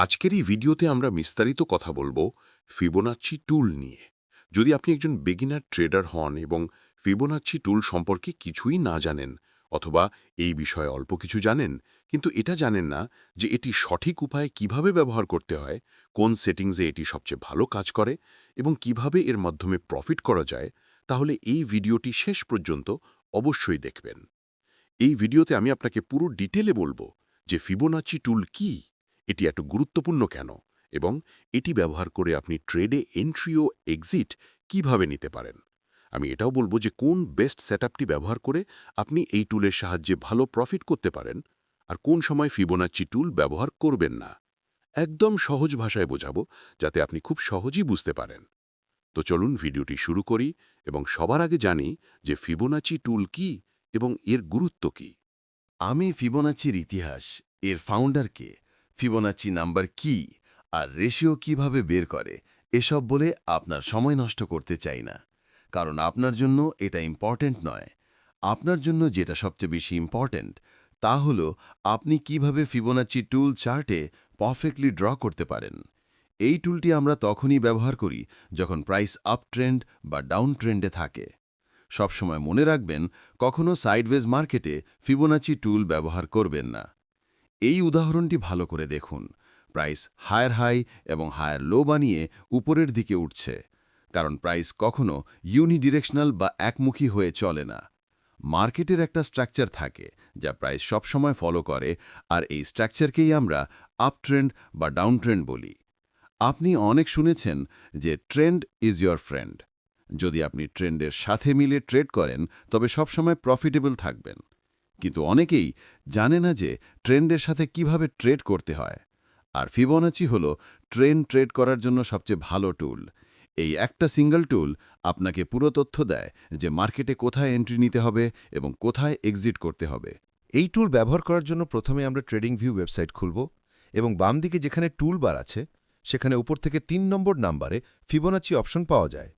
আজকের এই ভিডিওতে আমরা বিস্তারিত কথা বলবো ফিবোনাচ্চি টুল নিয়ে। যদি আপনি একজন বিগিনার ট্রেডার হন এবং ফিবোনাচ্চি টুল সম্পর্কে কিছুই না জানেন, অথবা এই বিষয়ে অল্প কিছু জানেন কিন্তু এটা জানেন না যে এটি সঠিক উপায়ে কিভাবে ব্যবহার করতে হয়, কোন সেটিংসে এটি সবচেয়ে ভালো কাজ করে এবং কিভাবে এর মাধ্যমে প্রফিট করা যায়, তাহলে এই ভিডিওটি শেষ পর্যন্ত অবশ্যই দেখবেন। এই ভিডিওতে আমি আপনাকে পুরো ডিটেলে বলবো যে ফিবোনাচ্চি টুল কি, এটি এত গুরুত্বপূর্ণ কেন, এবং এটি ব্যবহার করে আপনি ট্রেডে এন্ট্রি ও এক্সিট কিভাবে নিতে পারেন। আমি এটাও বলবো যে কোন বেস্ট সেটআপটি ব্যবহার করে আপনি এই টুলের সাহায্যে ভালো প্রফিট করতে পারেন আর কোন সময় ফিবোনাচ্চি টুল ব্যবহার করবেন না। একদম সহজ ভাষায় বোঝাবো যাতে আপনি খুব সহজেই বুঝতে পারেন। তো চলুন ভিডিওটি শুরু করি এবং সবার আগে জানি যে ফিবোনাচ্চি টুল কি এবং এর গুরুত্ব কী। আমি ফিবোনাচির ইতিহাস, এর ফাউন্ডারকে, ফিবোনাচি নাম্বার কি আর রেশিও কিভাবে বের করে এসব বলে আপনার সময় নষ্ট করতে চাই না। কারণ আপনার জন্য এটা ইম্পর্ট্যান্ট নয়। আপনার জন্য যেটা সবচেয়ে বেশি ইম্পর্ট্যান্ট তা হল আপনি কিভাবে ফিবোনাচি টুল চার্টে পারফেক্টলি ড্র করতে পারেন। এই টুলটি আমরা তখনই ব্যবহার করি যখন প্রাইস আপ ট্রেন্ড বা ডাউন ট্রেন্ডে থাকে। সবসময় মনে রাখবেন, কখনো সাইডওয়েজ মার্কেটে ফিবোনাচি টুল ব্যবহার করবেন না। এই উদাহরণটি ভালো করে দেখুন। প্রাইস হায়ার হাই এবং হায়ার লো বানিয়ে উপরের দিকে উঠছে, কারণ প্রাইস কখনো ইউনিডিরেকশনাল বা একমুখী হয়ে চলে না। মার্কেটের একটা স্ট্রাকচার থাকে যা প্রাইস সবসময় ফলো করে, আর এই স্ট্রাকচারকেই আমরা আপ ট্রেন্ড বা ডাউন ট্রেন্ড বলি। আপনি অনেক শুনেছেন যে ট্রেন্ড ইজ ইয়োর ফ্রেন্ড। যদি আপনি ট্রেন্ডের সাথে মিলে ট্রেড করেন তবে সবসময় প্রফিটেবল থাকবেন। কিন্তু অনেকেই জানে না যে ট্রেন্ডের সাথে কিভাবে ট্রেড করতে হয়। আর ফিবোনাচি হল ট্রেড করার জন্য সবচেয়ে ভালো টুল। এই একটা সিঙ্গল টুল আপনাকে পুরো তথ্য দেয় যে মার্কেটে কোথায় এন্ট্রি নিতে হবে এবং কোথায় এক্সিট করতে হবে। এই টুল ব্যবহার করার জন্য প্রথমে আমরা ট্রেডিং ভিউ ওয়েবসাইট খুলব এবং বাম দিকে যেখানে টুল বার আছে সেখানে উপর থেকে ৩ নম্বর নাম্বারে ফিবোনাচি অপশন পাওয়া যায়।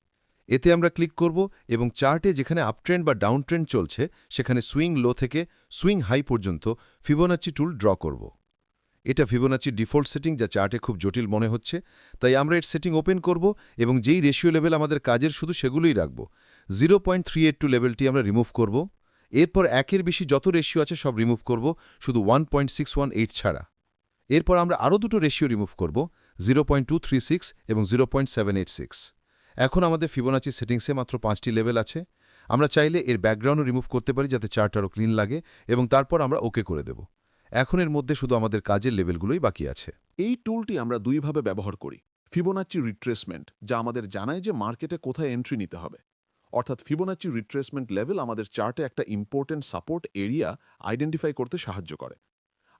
এতে আমরা ক্লিক করব এবং চার্টে যেখানে আপট্রেন্ড বা ডাউন ট্রেন্ড চলছে সেখানে সুইং লো থেকে সুইং হাই পর্যন্ত ফিবোনাচি টুল ড্র করব। এটা ফিবোনাচির ডিফল্ট সেটিং, যা চার্টে খুব জটিল মনে হচ্ছে, তাই আমরা এর সেটিং ওপেন করব এবং যেই রেশিও লেভেল আমাদের কাজের শুধু সেগুলোই রাখব। 0.382 লেভেলটি আমরা রিমুভ করব। এরপর একের বেশি যত রেশিও আছে সব রিমুভ করব, শুধু 1.618 ছাড়া। এরপর আমরা আরও দুটো রেশিও রিমুভ করব, 0.236 এবং 0.786। এখন আমাদের ফিবোনাচি সেটিংসে মাত্র 5টি লেভেল আছে। আমরা চাইলে এর ব্যাকগ্রাউন্ডও রিমুভ করতে পারি যাতে চার্ট আরও ক্লিন লাগে, এবং তারপর আমরা ওকে করে দেব। এখন এর মধ্যে শুধু আমাদের কাজের লেভেলগুলোই বাকি আছে। এই টুলটি আমরা দুইভাবে ব্যবহার করি। ফিবোনাচ্চি রিট্রেসমেন্ট, যা আমাদের জানায় যে মার্কেটে কোথায় এন্ট্রি নিতে হবে, অর্থাৎ ফিবোনাচ্চি রিট্রেসমেন্ট লেভেল আমাদের চার্টে একটা ইম্পর্টেন্ট সাপোর্ট এরিয়া আইডেন্টিফাই করতে সাহায্য করে।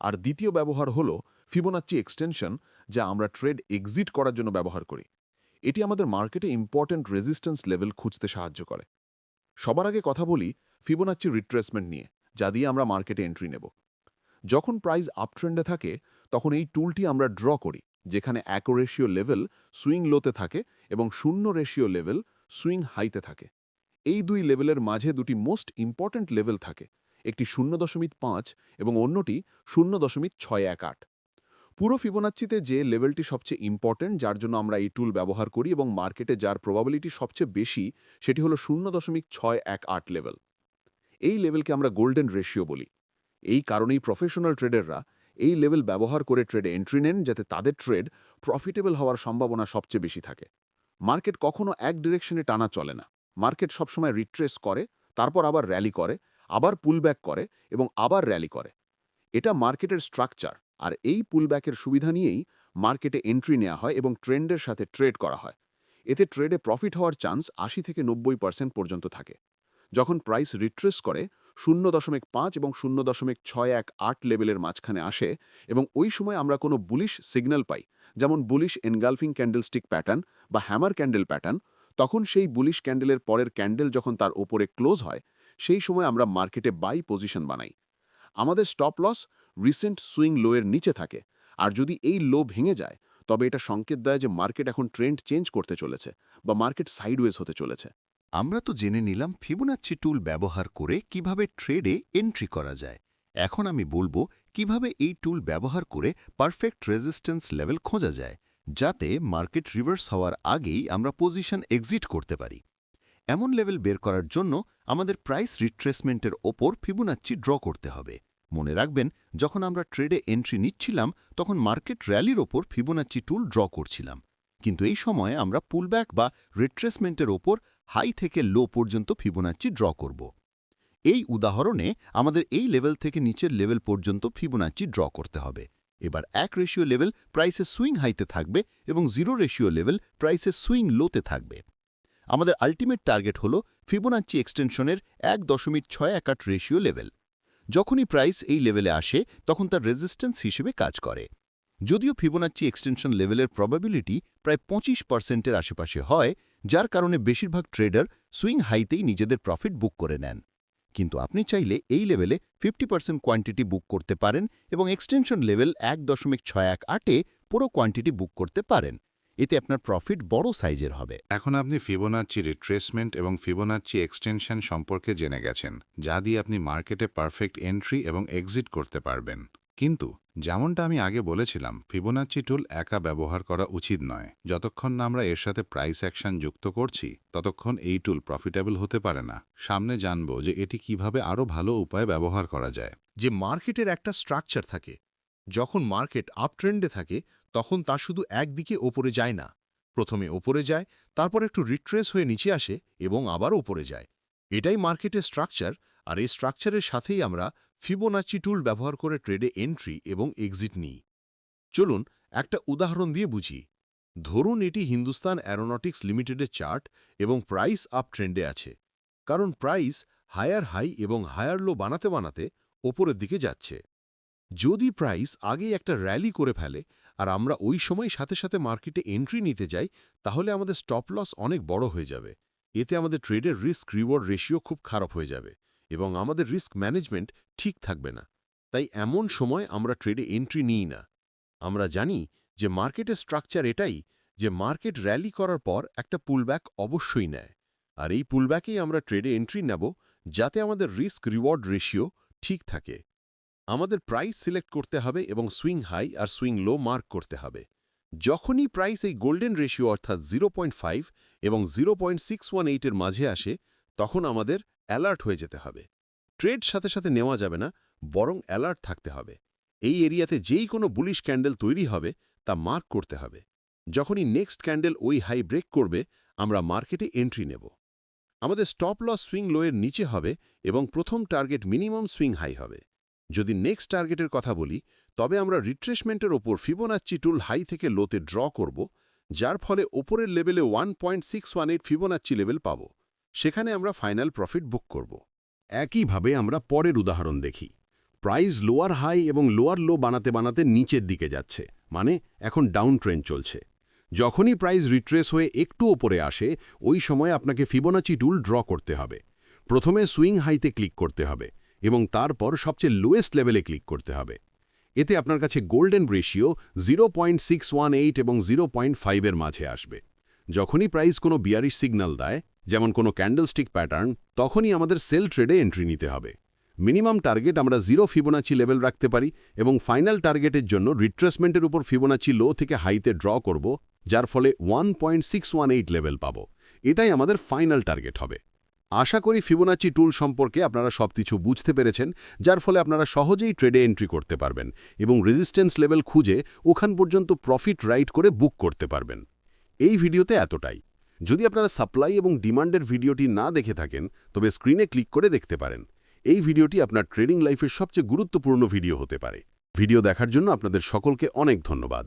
আর দ্বিতীয় ব্যবহার হল ফিবোনাচ্চি এক্সটেনশন, যা আমরা ট্রেড এক্সিট করার জন্য ব্যবহার করি। এটি আমাদের মার্কেটে ইম্পর্টেন্ট রেজিস্ট্যান্স লেভেল খুঁজতে সাহায্য করে। সবার আগে কথা বলি ফিবোনাচ্চি রিট্রেসমেন্ট নিয়ে, যা দিয়ে আমরা মার্কেটে এন্ট্রি নেব। যখন প্রাইস আপট্রেন্ডে থাকে তখন এই টুলটি আমরা ড্র করি, যেখানে 1 রেশিও লেভেল সুইং লোতে থাকে এবং 0 রেশিও লেভেল সুইং হাইতে থাকে। এই দুই লেভেলের মাঝে দুটি মোস্ট ইম্পর্ট্যান্ট লেভেল থাকে, একটি 0.5 এবং অন্যটি 0.618। পুরো ফিবোনাচ্চিতে যে লেভেলটি সবচেয়ে ইম্পর্ট্যান্ট, যার জন্য আমরা এই টুল ব্যবহার করি এবং মার্কেটে যার প্রবাবিলিটি সবচেয়ে বেশি, সেটি হলো 0.618 লেভেল। এই লেভেলকে আমরা গোল্ডেন রেশিও বলি। এই কারণেই প্রফেশনাল ট্রেডাররা এই লেভেল ব্যবহার করে ট্রেডে এন্ট্রি নেন, যাতে তাদের ট্রেড প্রফিটেবল হওয়ার সম্ভাবনা সবচেয়ে বেশি থাকে। মার্কেট কখনো এক ডিরেকশনে টানা চলে না। মার্কেট সবসময় রিট্রেস করে, তারপর আবার র্যালি করে, আবার পুলব্যাক করে এবং আবার র্যালি করে। এটা মার্কেটের স্ট্রাকচার, আর এই পুলব্যাকের সুবিধা নিয়েই মার্কেটে এন্ট্রি নেওয়া হয় এবং ট্রেন্ডের সাথে ট্রেড করা হয়। এতে ট্রেডে প্রফিট হওয়ার চান্স 80 থেকে 90% পর্যন্ত থাকে। যখন প্রাইস রিট্রেস করে 0.5 এবং 0.618 লেভেলের মাঝখানে আসে এবং ওই সময় আমরা কোনো বুলিশ সিগন্যাল পাই, যেমন বুলিশ এনগালফিং ক্যান্ডেলস্টিক প্যাটার্ন বা হ্যামার ক্যান্ডেল প্যাটার্ন, তখন সেই বুলিশ ক্যান্ডেলের পরের ক্যান্ডেল যখন তার ওপরে ক্লোজ হয়, সেই সময় আমরা মার্কেটে বাই পজিশন বানাই। আমাদের স্টপ লস রিসেন্ট সুইং লোয়ের নিচে থাকে, আর যদি এই লো ভেঙে যায় তবে এটা সংকেত দেয় যে মার্কেট এখন ট্রেন্ড চেঞ্জ করতে চলেছে বা মার্কেট সাইডওয়েজ হতে চলেছে। আমরা তো জেনে নিলাম ফিবোনাচ্চি টুল ব্যবহার করে কিভাবে ট্রেডে এন্ট্রি করা যায়। এখন আমি বলবো কিভাবে এই টুল ব্যবহার করে পারফেক্ট রেজিস্ট্যান্স লেভেল খোঁজা যায়, যাতে মার্কেট রিভার্স হওয়ার আগেই আমরা পজিশন এক্সিট করতে পারি। এমন লেভেল বের করার জন্য আমাদের প্রাইস রিট্রেসমেন্টের ওপর ফিবোনাচ্চি ড্র করতে হবে। মনে রাখবেন, যখন আমরা ট্রেডে এন্ট্রি নিচ্ছিলাম তখন মার্কেট র্যালির ওপর ফিবোনাচ্চি টুল ড্র করছিলাম, কিন্তু এই সময়ে আমরা পুলব্যাক বা রিট্রেসমেন্টের ওপর হাই থেকে লো পর্যন্ত ফিবোনাচ্চি ড্র করব। এই উদাহরণে আমাদের এই লেভেল থেকে নিচের লেভেল পর্যন্ত ফিবোনাচ্চি ড্র করতে হবে। এবার 1 লেভেল প্রাইসের সুইং হাইতে থাকবে এবং 0 লেভেল প্রাইসের সুইং লোতে থাকবে। আমাদের আলটিমেট টার্গেট হল ফিবোনাচ্চি এক্সটেনশনের 1.618 লেভেল। যখনই প্রাইস এই লেভেলে আসে তখন তার রেজিস্ট্যান্স হিসেবে কাজ করে। যদিও ফিবোনাচ্চি এক্সটেনশন লেভেলের প্রবাবিলিটি প্রায় 25%-এর আশেপাশে হয়, যার কারণে বেশিরভাগ ট্রেডার সুইং হাইতেই নিজেদের প্রফিট বুক করে নেন। কিন্তু আপনি চাইলে এই লেভেলে 50% কোয়ান্টিটি বুক করতে পারেন এবং এক্সটেনশন লেভেল 1.618-এ পুরো কোয়ান্টিটি বুক করতে পারেন। এতে আপনার প্রফিট বড় সাইজের হবে। এখন আপনি ফিবোনাচ্চি রিট্রেসমেন্ট এবং ফিবোনাচ্চি এক্সটেনশন সম্পর্কে জেনে গেছেন, যা দিয়ে আপনি মার্কেটে পারফেক্ট এন্ট্রি এবং এক্সিট করতে পারবেন। কিন্তু যেমনটা আমি আগে বলেছিলাম, ফিবোনাচ্চি টুল একা ব্যবহার করা উচিত নয়। যতক্ষণ না আমরা এর সাথে প্রাইস অ্যাকশন যুক্ত করছি, ততক্ষণ এই টুল প্রফিটেবল হতে পারে না। সামনে জানব যে এটি কিভাবে আরও ভালো উপায়ে ব্যবহার করা যায়। যে মার্কেটের একটা স্ট্রাকচার থাকে। যখন মার্কেট আপ ট্রেন্ডে থাকে তখন তা শুধু একদিকে ওপরে যায় না, প্রথমে ওপরে যায়, তারপর একটু রিট্রেস হয়ে নিচে আসে এবং আবার ওপরে যায়। এটাই মার্কেটের স্ট্রাকচার, আর এই স্ট্রাকচারের সাথেই আমরা ফিবোনাচ্চি টুল ব্যবহার করে ট্রেডে এন্ট্রি এবং এক্সিট নিই। চলুন একটা উদাহরণ দিয়ে বুঝি। ধরুন এটি হিন্দুস্তান অ্যারোনটিক্স লিমিটেডের চার্ট এবং প্রাইস আপ ট্রেন্ডে আছে, কারণ প্রাইস হায়ার হাই এবং হায়ার লো বানাতে বানাতে ওপরের দিকে যাচ্ছে। যদি প্রাইস আগেই একটা র্যালি করে ফেলে আর আমরা ওই সময় সাথে সাথে মার্কেটে এন্ট্রি নিতে যাই, তাহলে আমাদের স্টপ লস অনেক বড় হয়ে যাবে। এতে আমাদের ট্রেডের রিস্ক রিওয়ার্ড রেশিও খুব খারাপ হয়ে যাবে এবং আমাদের রিস্ক ম্যানেজমেন্ট ঠিক থাকবে না। তাই এমন সময় আমরা ট্রেডে এন্ট্রি নিই না। আমরা জানি যে মার্কেটের স্ট্রাকচার এটাই যে মার্কেট র্যালি করার পর একটা পুলব্যাক অবশ্যই নেয়, আর এই পুলব্যাকেই আমরা ট্রেডে এন্ট্রি নেব, যাতে আমাদের রিস্ক রিওয়ার্ড রেশিও ঠিক থাকে। আমাদের প্রাইস সিলেক্ট করতে হবে এবং সুইং হাই আর সুইং লো মার্ক করতে হবে। যখনই প্রাইস এই গোল্ডেন রেশিও অর্থাৎ 0.5 এবং 0.618-এর মাঝে আসে, তখন আমাদের অ্যালার্ট হয়ে যেতে হবে। ট্রেড সাথে সাথে নেওয়া যাবে না, বরং অ্যালার্ট থাকতে হবে। এই এরিয়াতে যেই কোনো বুলিশ ক্যান্ডেল তৈরি হবে তা মার্ক করতে হবে। যখনই নেক্সট ক্যান্ডেল ওই হাই ব্রেক করবে, আমরা মার্কেটে এন্ট্রি নেব। আমাদের স্টপ লস সুইং লোয়ের নিচে হবে এবং প্রথম টার্গেট মিনিমাম সুইং হাই হবে। যদি নেক্সট টার্গেটের কথা বলি, তবে আমরা রিট্রেসমেন্টের ওপর ফিবোনাচ্চি টুল হাই থেকে লোতে ড্র করব, যার ফলে ওপরের লেভেলে 1.618 ফিবোনাচ্চি লেভেল পাব। সেখানে আমরা ফাইনাল প্রফিট বুক করব। একইভাবে আমরা পরের উদাহরণ দেখি। প্রাইস লোয়ার হাই এবং লোয়ার লো বানাতে বানাতে নিচের দিকে যাচ্ছে, মানে এখন ডাউন ট্রেন্ড চলছে। যখনই প্রাইস রিট্রেস হয়ে একটু ওপরে আসে, ওই সময় আপনাকে ফিবোনাচ্চি টুল ড্র করতে হবে। প্রথমে সুইং হাইতে ক্লিক করতে হবে এবং তারপর সবচেয়ে লোয়েস্ট লেভেলে ক্লিক করতে হবে। এতে আপনার কাছে গোল্ডেন রেশিও 0.618 এবং 0.5-এর মাঝে আসবে। যখনই প্রাইস কোনো বিয়ারিশ সিগন্যাল দেয়, যেমন কোনো ক্যান্ডেলস্টিক প্যাটার্ন, তখনই আমাদের সেল ট্রেডে এন্ট্রি নিতে হবে। মিনিমাম টার্গেট আমরা 0 ফিবোনাচ্চি লেভেল রাখতে পারি এবং ফাইনাল টার্গেটের জন্য রিট্রেসমেন্টের উপর ফিবোনাচ্চি লো থেকে হাইতে ড্র করব, যার ফলে 1.618 লেভেল পাব। এটাই আমাদের ফাইনাল টার্গেট হবে। আশা করি ফিবোনাচ্চি টুল সম্পর্কে আপনারা সবকিছু বুঝতে পেরেছেন, যার ফলে আপনারা সহজেই ট্রেডে এন্ট্রি করতে পারবেন এবং রেজিস্ট্যান্স লেভেল খুঁজে ওখান পর্যন্ত প্রফিট রাইট করে বুক করতে পারবেন। এই ভিডিওতে এতটাই। যদি আপনারা সাপ্লাই এবং ডিমান্ডের ভিডিওটি না দেখে থাকেন, তবে স্ক্রিনে ক্লিক করে দেখতে পারেন। এই ভিডিওটি আপনার ট্রেডিং লাইফের সবচেয়ে গুরুত্বপূর্ণ ভিডিও হতে পারে। ভিডিও দেখার জন্য আপনাদের সকলকে অনেক ধন্যবাদ।